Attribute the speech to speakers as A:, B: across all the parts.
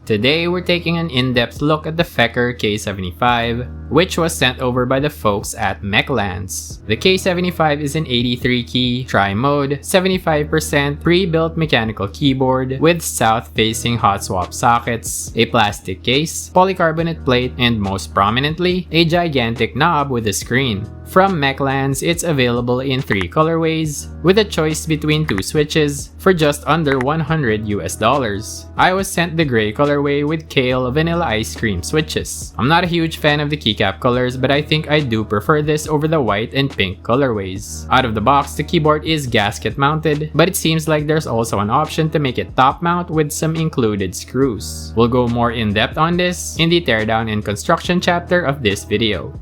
A: Today we're taking an in-depth look at the Feker K75, which was sent over by the folks at MechLands. The K75 is an 83-key, tri-mode, 75% pre-built mechanical keyboard with south-facing hot swap sockets, a plastic case, polycarbonate plate, and most prominently, a gigantic knob with a screen. From MechLands, it's available in 3 colorways, with a choice between 2 switches for just under $100 US. I was sent the gray colorway with kale vanilla ice cream switches. I'm not a huge fan of the keycap colors, but I think I do prefer this over the white and pink colorways. Out of the box, the keyboard is gasket mounted, but it seems like there's also an option to make it top mount with some included screws. We'll go more in depth on this in the Teardown and Construction chapter of this video.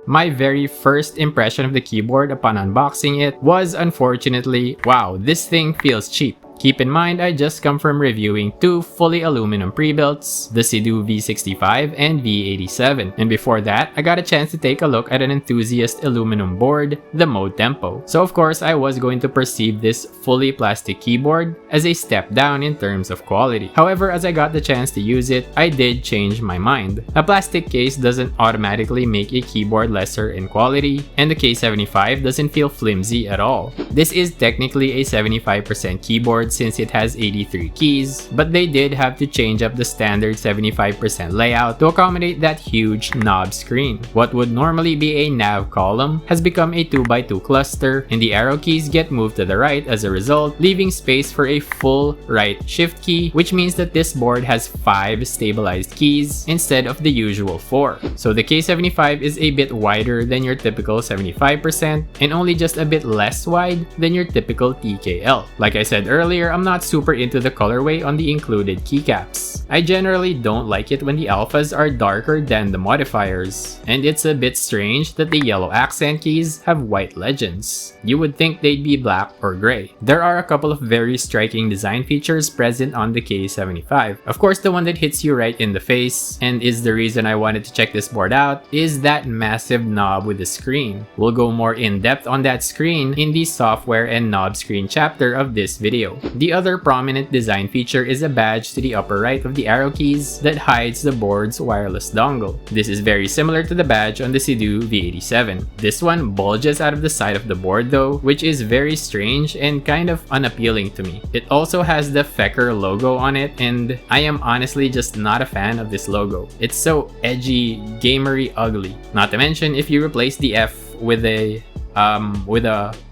A: My very first impression of the keyboard upon unboxing it was unfortunately, wow, this thing feels cheap. Keep in mind, I just come from reviewing 2 fully aluminum pre-builts, the Sidu V65 and V87, and before that, I got a chance to take a look at an enthusiast aluminum board, the Mode Tempo. So of course, I was going to perceive this fully plastic keyboard as a step down in terms of quality. However, as I got the chance to use it, I did change my mind. A plastic case doesn't automatically make a keyboard lesser in quality, and the K75 doesn't feel flimsy at all. This is technically a 75% keyboard since it has 83 keys, but they did have to change up the standard 75% layout to accommodate that huge knob screen. What would normally be a nav column has become a 2x2 cluster, and the arrow keys get moved to the right as a result, leaving space for a full right shift key, which means that this board has 5 stabilized keys instead of the usual 4. So the K75 is a bit wider than your typical 75% and only just a bit less wide than your typical TKL. Like I said earlier, I'm not super into the colorway on the included keycaps. I generally don't like it when the alphas are darker than the modifiers, and it's a bit strange that the yellow accent keys have white legends. You would think they'd be black or gray. There are a couple of very striking design features present on the K75. Of course, the one that hits you right in the face, and is the reason I wanted to check this board out, is that massive knob with the screen. We'll go more in depth on that screen in the software and knob screen chapter of this video. The other prominent design feature is a badge to the upper right of the arrow keys that hides the board's wireless dongle. This is very similar to the badge on the Sidu V87. This one bulges out of the side of the board though, which is very strange and kind of unappealing to me. It also has the Feker logo on it, and I am honestly just not a fan of this logo. It's so edgy, gamery, ugly. Not to mention, if you replace the F with a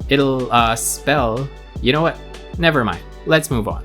A: it'll spell, you know what? Never mind, let's move on.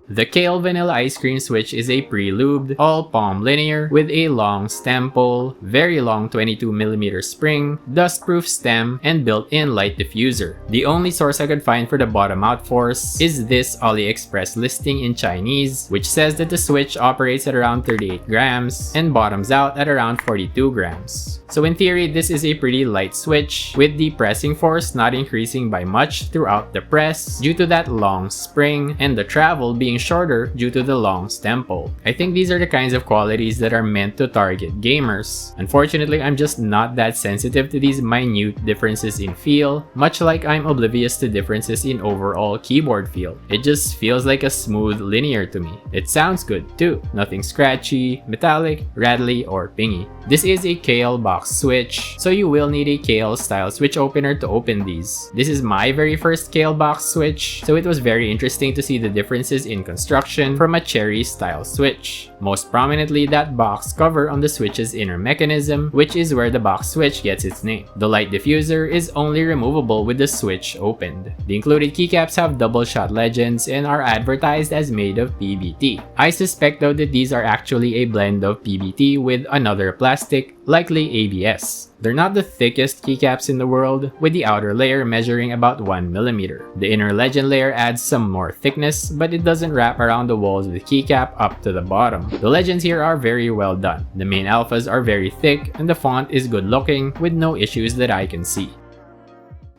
A: The Kale Vanilla Ice Cream switch is a pre-lubed, all palm linear, with a long stem pole, very long 22mm spring, dust-proof stem, and built-in light diffuser. The only source I could find for the bottom-out force is this AliExpress listing in Chinese, which says that the switch operates at around 38 grams and bottoms out at around 42 grams. So in theory, this is a pretty light switch, with the pressing force not increasing by much throughout the press due to that long spring, and the travel being shorter due to the long stem pole. I think these are the kinds of qualities that are meant to target gamers. Unfortunately, I'm just not that sensitive to these minute differences in feel, much like I'm oblivious to differences in overall keyboard feel. It just feels like a smooth linear to me. It sounds good too. Nothing scratchy, metallic, rattly, or pingy. This is a Kale box switch, so you will need a Kale style switch opener to open these. This is my very first Kale box switch, so it was very interesting to see the differences in construction from a cherry style switch. Most prominently, that box cover on the switch's inner mechanism, which is where the box switch gets its name. The light diffuser is only removable with the switch opened. The included keycaps have double shot legends and are advertised as made of PBT. I suspect though that these are actually a blend of PBT with another plastic, likely ABS. They're not the thickest keycaps in the world, with the outer layer measuring about 1mm. The inner legend layer adds some more thickness, but it doesn't wrap around the walls of the keycap up to the bottom. The legends here are very well done. The main alphas are very thick, and the font is good looking with no issues that I can see.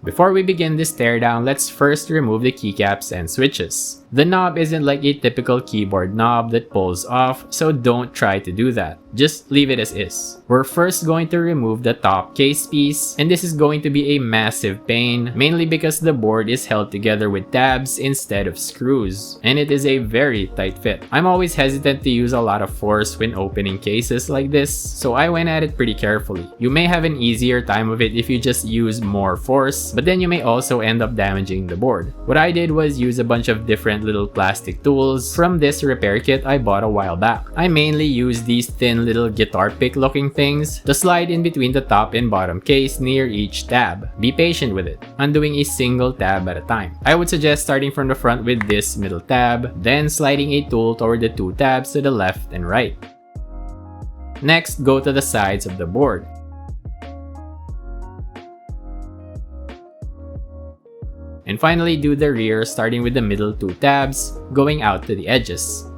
A: Before we begin this teardown, let's first remove the keycaps and switches. The knob isn't like a typical keyboard knob that pulls off, so don't try to do that. Just leave it as is. We're first going to remove the top case piece, and this is going to be a massive pain, mainly because the board is held together with tabs instead of screws, and it is a very tight fit. I'm always hesitant to use a lot of force when opening cases like this, so I went at it pretty carefully. You may have an easier time of it if you just use more force, but then you may also end up damaging the board. What I did was use a bunch of different little plastic tools from this repair kit I bought a while back. I mainly use these thin little guitar pick looking things to slide in between the top and bottom case near each tab. Be patient with it, undoing a single tab at a time. I would suggest starting from the front with this middle tab, then sliding a tool toward the two tabs to the left and right. Next, go to the sides of the board. And finally, do the rear, starting with the middle two tabs, going out to the edges.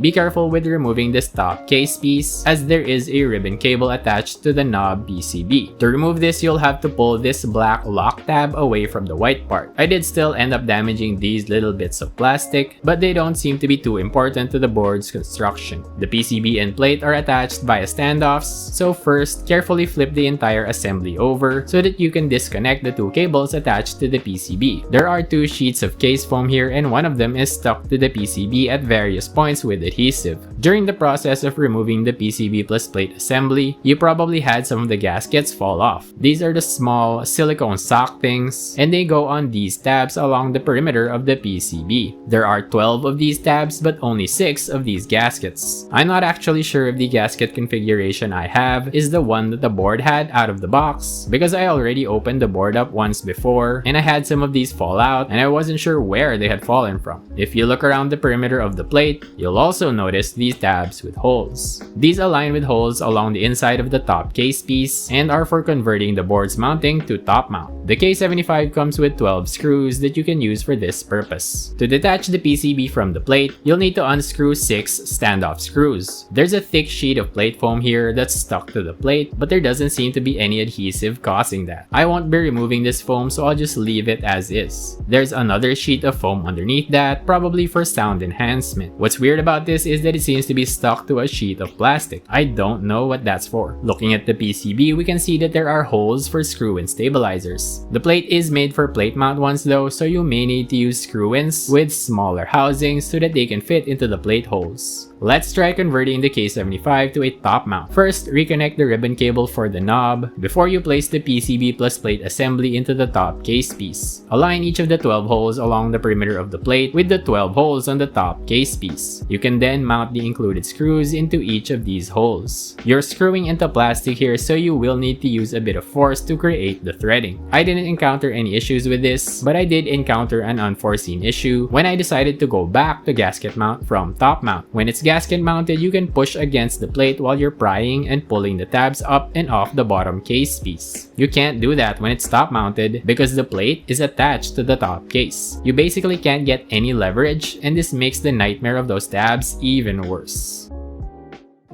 A: Be careful with removing this top case piece, as there is a ribbon cable attached to the knob PCB. To remove this, you'll have to pull this black lock tab away from the white part. I did still end up damaging these little bits of plastic, but they don't seem to be too important to the board's construction. The PCB and plate are attached via standoffs, so first, carefully flip the entire assembly over so that you can disconnect the two cables attached to the PCB. There are two sheets of case foam here, and one of them is stuck to the PCB at various points with adhesive. During the process of removing the PCB plus plate assembly, you probably had some of the gaskets fall off. These are the small silicone sock things, and they go on these tabs along the perimeter of the PCB. There are 12 of these tabs, but only 6 of these gaskets. I'm not actually sure if the gasket configuration I have is the one that the board had out of the box, because I already opened the board up once before, and I had some of these fall out, and I wasn't sure where they had fallen from. If you look around the perimeter of the plate, you'll also notice these tabs with holes. These align with holes along the inside of the top case piece and are for converting the board's mounting to top mount. The K75 comes with 12 screws that you can use for this purpose. To detach the PCB from the plate, you'll need to unscrew 6 standoff screws. There's a thick sheet of plate foam here that's stuck to the plate, but there doesn't seem to be any adhesive causing that. I won't be removing this foam, so I'll just leave it as is. There's another sheet of foam underneath that, probably for sound enhancement. What's weird about this is that it seems to be stuck to a sheet of plastic. I don't know what that's for. Looking at the PCB, we can see that there are holes for screw-in stabilizers. The plate is made for plate mount ones though, so you may need to use screw-ins with smaller housings so that they can fit into the plate holes. Let's try converting the K75 to a top mount. First, reconnect the ribbon cable for the knob before you place the PCB plus plate assembly into the top case piece. Align each of the 12 holes along the perimeter of the plate with the 12 holes on the top case piece. You can then mount the included screws into each of these holes. You're screwing into plastic here, so you will need to use a bit of force to create the threading. I didn't encounter any issues with this, but I did encounter an unforeseen issue when I decided to go back to gasket mount from top mount. When it's gasket mounted, you can push against the plate while you're prying and pulling the tabs up and off the bottom case piece. You can't do that when it's top mounted because the plate is attached to the top case. You basically can't get any leverage, and this makes the nightmare of those tabs even worse.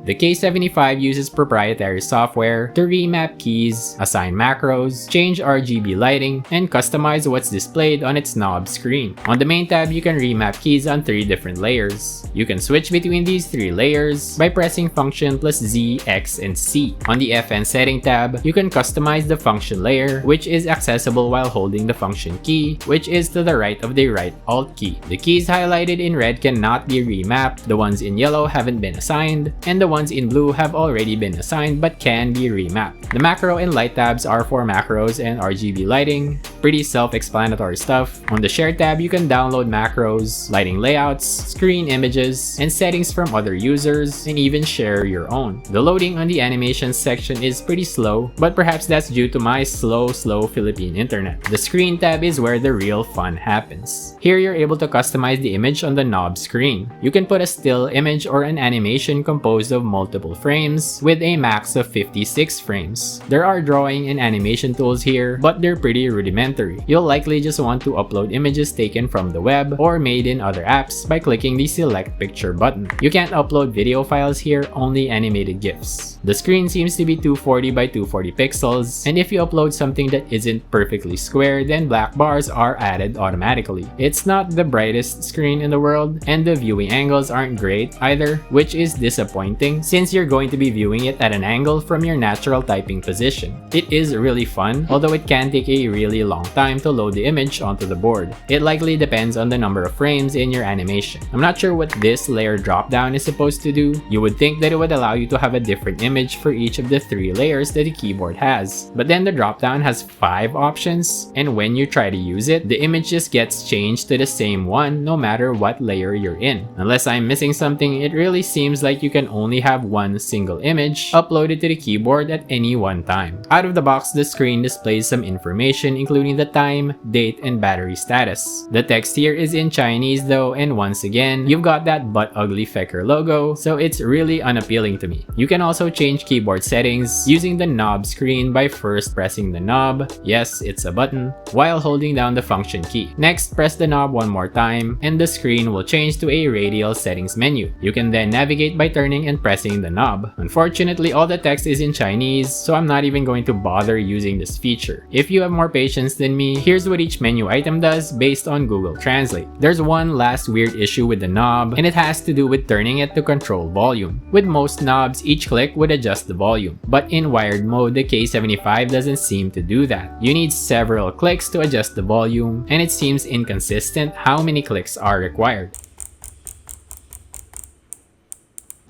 A: The K75 uses proprietary software to remap keys, assign macros, change RGB lighting, and customize what's displayed on its knob screen. On the main tab, you can remap keys on 3 different layers. You can switch between these 3 layers by pressing function plus Z, X, and C. On the FN setting tab, you can customize the function layer, which is accessible while holding the function key, which is to the right of the right alt key. The keys highlighted in red cannot be remapped, the ones in yellow haven't been assigned, and the ones in blue have already been assigned but can be remapped. The macro and light tabs are for macros and RGB lighting. Pretty self-explanatory stuff. On the share tab, you can download macros, lighting layouts, screen images, and settings from other users, and even share your own. The loading on the animations section is pretty slow, but perhaps that's due to my slow Philippine internet. The screen tab is where the real fun happens. Here you're able to customize the image on the knob screen. You can put a still image or an animation composed of of multiple frames with a max of 56 frames. There are drawing and animation tools here, but they're pretty rudimentary. You'll likely just want to upload images taken from the web or made in other apps by clicking the select picture button. You can't upload video files here, only animated GIFs. The screen seems to be 240 by 240 pixels, and if you upload something that isn't perfectly square, then black bars are added automatically. It's not the brightest screen in the world, and the viewing angles aren't great either, which is disappointing since you're going to be viewing it at an angle from your natural typing position. It is really fun, although it can take a really long time to load the image onto the board. It likely depends on the number of frames in your animation. I'm not sure what this layer dropdown is supposed to do. You would think that it would allow you to have a different image for each of the 3 layers that the keyboard has, but then the dropdown has 5 options, and when you try to use it, the image just gets changed to the same one no matter what layer you're in. Unless I'm missing something, it really seems like you can only have one single image uploaded to the keyboard at any one time. Out of the box, the screen displays some information including the time, date, and battery status. The text here is in Chinese though, and once again, you've got that butt ugly Feker logo, so it's really unappealing to me. You can also change keyboard settings using the knob screen by first pressing the knob, yes, it's a button, while holding down the function key. Next, press the knob one more time, and the screen will change to a radial settings menu. You can then navigate by turning and pressing the knob. Unfortunately, all the text is in Chinese, so I'm not even going to bother using this feature. If you have more patience than me, here's what each menu item does based on Google Translate. There's one last weird issue with the knob, and it has to do with turning it to control volume. With most knobs, each click would adjust the volume, but in wired mode, the K75 doesn't seem to do that. You need several clicks to adjust the volume, and it seems inconsistent how many clicks are required.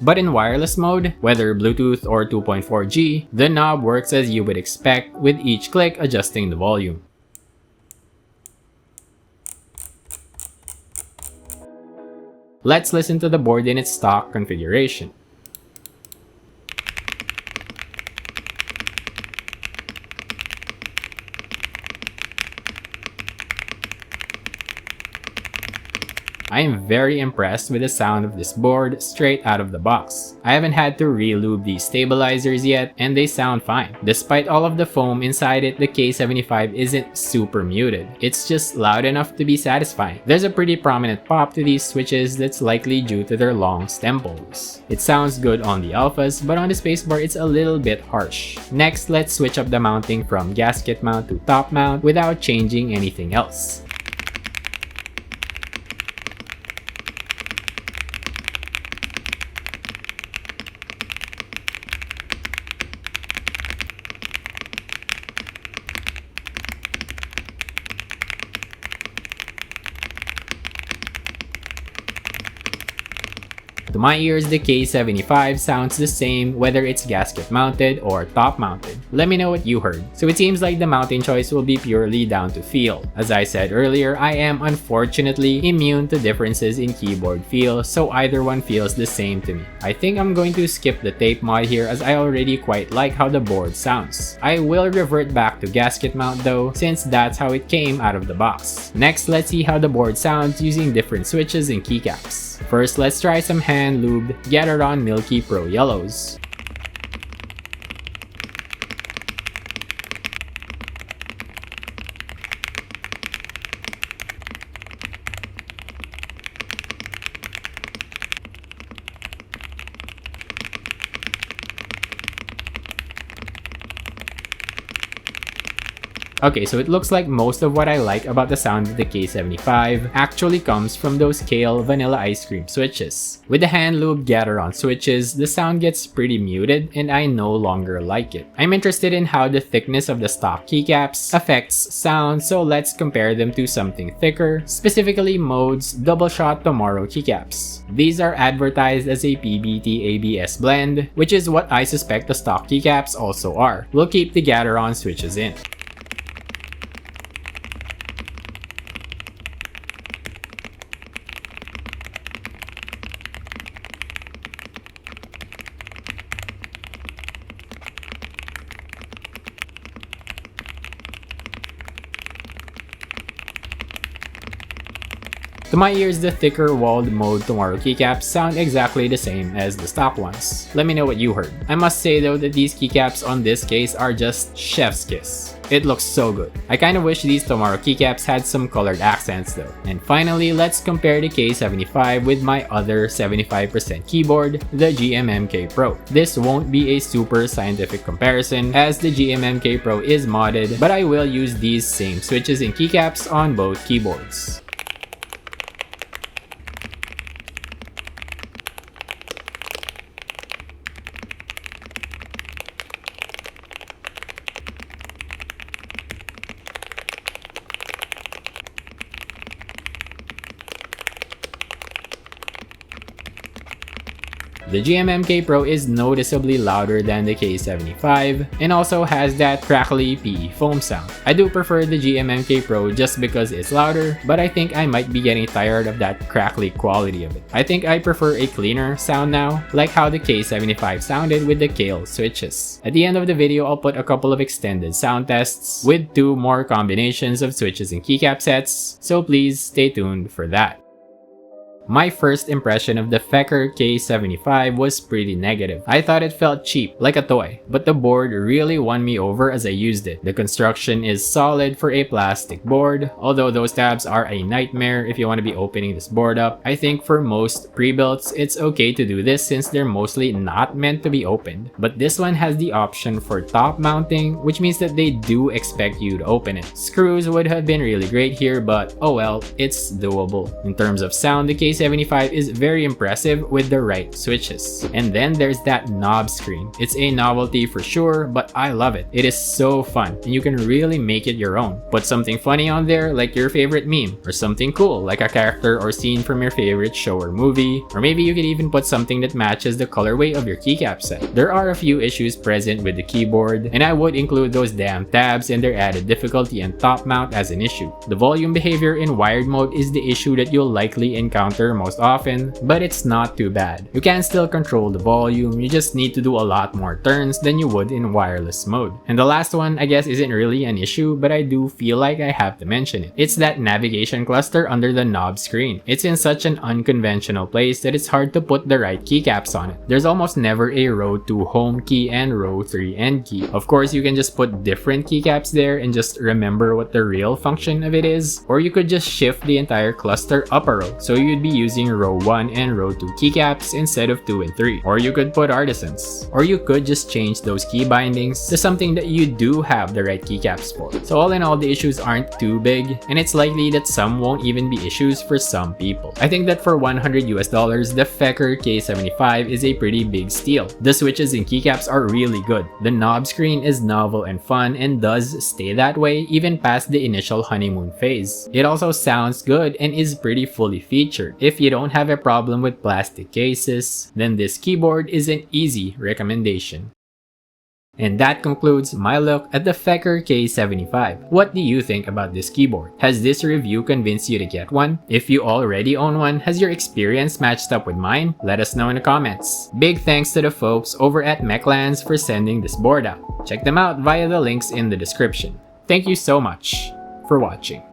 A: But in wireless mode, whether Bluetooth or 2.4G, the knob works as you would expect, with each click adjusting the volume. Let's listen to the board in its stock configuration. I am very impressed with the sound of this board straight out of the box. I haven't had to re-lube these stabilizers yet, and they sound fine. Despite all of the foam inside it, the K75 isn't super muted. It's just loud enough to be satisfying. There's a pretty prominent pop to these switches that's likely due to their long stem poles. It sounds good on the alphas, but on the spacebar it's a little bit harsh. Next, let's switch up the mounting from gasket mount to top mount without changing anything else. To my ears, the K75 sounds the same whether it's gasket mounted or top mounted. Let me know what you heard. So it seems like the mounting choice will be purely down to feel. As I said earlier, I am unfortunately immune to differences in keyboard feel, so either one feels the same to me. I think I'm going to skip the tape mod here as I already quite like how the board sounds. I will revert back to gasket mount though, since that's how it came out of the box. Next, let's see how the board sounds using different switches and keycaps. First, let's try some hand-lubed Gateron Milky Pro Yellows. Okay, so it looks like most of what I like about the sound of the K75 actually comes from those Kale Vanilla Ice Cream switches. With the hand-lubed Gateron switches, the sound gets pretty muted and I no longer like it. I'm interested in how the thickness of the stock keycaps affects sound, so let's compare them to something thicker, specifically Mode's Double Shot Tomorrow keycaps. These are advertised as a PBT ABS blend, which is what I suspect the stock keycaps also are. We'll keep the Gateron switches in. To my ears, the thicker walled mode Tomorrow keycaps sound exactly the same as the stock ones. Let me know what you heard. I must say though that these keycaps on this case are just chef's kiss. It looks so good. I kinda wish these Tomorrow keycaps had some colored accents though. And finally, let's compare the K75 with my other 75% keyboard, the GMMK Pro. This won't be a super scientific comparison as the GMMK Pro is modded, but I will use these same switches and keycaps on both keyboards. The GMMK Pro is noticeably louder than the K75 and also has that crackly PE foam sound. I do prefer the GMMK Pro just because it's louder, but I think I might be getting tired of that crackly quality of it. I think I prefer a cleaner sound now, like how the K75 sounded with the Kale switches. At the end of the video, I'll put a couple of extended sound tests with 2 more combinations of switches and keycap sets, so please stay tuned for that. My first impression of the Feker K75 was pretty negative. I thought it felt cheap, like a toy, but the board really won me over as I used it. The construction is solid for a plastic board, although those tabs are a nightmare if you want to be opening this board up. I think for most pre-builts, it's okay to do this since they're mostly not meant to be opened. But this one has the option for top mounting, which means that they do expect you to open it. Screws would have been really great here, but oh well, it's doable. In terms of sound, the K75 is very impressive with the right switches. And then there's that knob screen. It's a novelty for sure, but I love it. It is so fun and you can really make it your own. Put something funny on there like your favorite meme, or something cool like a character or scene from your favorite show or movie, or maybe you could even put something that matches the colorway of your keycap set. There are a few issues present with the keyboard, and I would include those damn tabs and their added difficulty and top mount as an issue. The volume behavior in wired mode is the issue that you'll likely encounter most often, but it's not too bad. You can still control the volume, you just need to do a lot more turns than you would in wireless mode. And the last one, I guess, isn't really an issue, but I do feel like I have to mention it. It's that navigation cluster under the knob screen. It's in such an unconventional place that it's hard to put the right keycaps on it. There's almost never a row 2 home key and row 3 end key. Of course, you can just put different keycaps there and just remember what the real function of it is, or you could just shift the entire cluster up a row, so you'd be using row 1 and row 2 keycaps instead of 2 and 3. Or you could put artisans. Or you could just change those key bindings to something that you do have the right keycaps for. So all in all, the issues aren't too big, and it's likely that some won't even be issues for some people. I think that for $100 US, the Feker K75 is a pretty big steal. The switches and keycaps are really good. The knob screen is novel and fun and does stay that way even past the initial honeymoon phase. It also sounds good and is pretty fully featured. If you don't have a problem with plastic cases, then this keyboard is an easy recommendation. And that concludes my look at the Feker K75. What do you think about this keyboard? Has this review convinced you to get one? If you already own one, has your experience matched up with mine? Let us know in the comments. Big thanks to the folks over at MechLands for sending this board out. Check them out via the links in the description. Thank you so much for watching.